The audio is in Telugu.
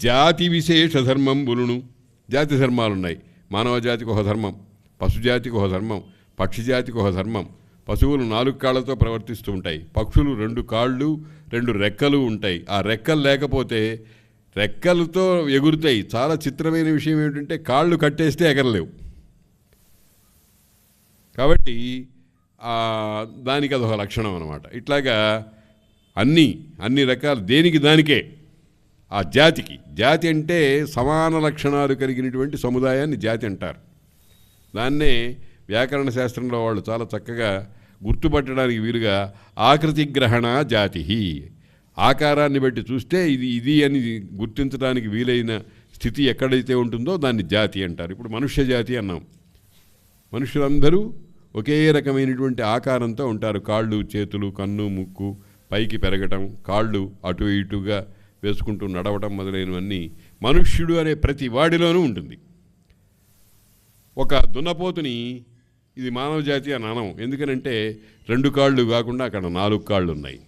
జాతి విశేష ధర్మంబులును. జాతి ధర్మాలు ఉన్నాయి. మానవ జాతికి ఒక ధర్మం, పశుజాతికి ఒక ధర్మం, పక్షి జాతికి ఒక ధర్మం. పశువులు 4 కాళ్ళతో ప్రవర్తిస్తూ ఉంటాయి. పక్షులు 2 కాళ్ళు 2 రెక్కలు ఉంటాయి. ఆ రెక్కలు లేకపోతే రెక్కలతో ఎగురుతాయి. చాలా చిత్రమైన విషయం ఏమిటంటే కాళ్ళు కట్టేస్తే ఎగరలేవు. కాబట్టి దానికి అదొక లక్షణం అన్నమాట. ఇట్లాగా అన్ని రకాల దేనికి దానికే ఆ జాతికి. జాతి అంటే సమాన లక్షణాలు కలిగినటువంటి సముదాయాన్ని జాతి అంటారు. దాన్నే వ్యాకరణ శాస్త్రంలో వాళ్ళు చాలా చక్కగా గుర్తుపట్టడానికి వీలుగా ఆకృతి గ్రహణ జాతి, ఆకారాన్ని బట్టి చూస్తే ఇది అని గుర్తించడానికి వీలైన స్థితి ఎక్కడైతే ఉంటుందో దాన్ని జాతి అంటారు. ఇప్పుడు మనుష్య జాతి అన్నాం. మనుషులందరూ ఒకే రకమైనటువంటి ఆకారంతో ఉంటారు. కాళ్ళు, చేతులు, కన్ను, ముక్కు, పైకి పెరగటం, కాళ్ళు అటు ఇటుగా వేసుకుంటూ నడవటం మొదలైనవన్నీ మనుష్యుడు అనే ప్రతి వాడిలోనూ ఉంటుంది. ఒక దున్నపోతుని ఇది మానవ జాతి అని అనం. ఎందుకనంటే 2 కాళ్ళు కాకుండా అక్కడ 4 కాళ్ళు ఉన్నాయి.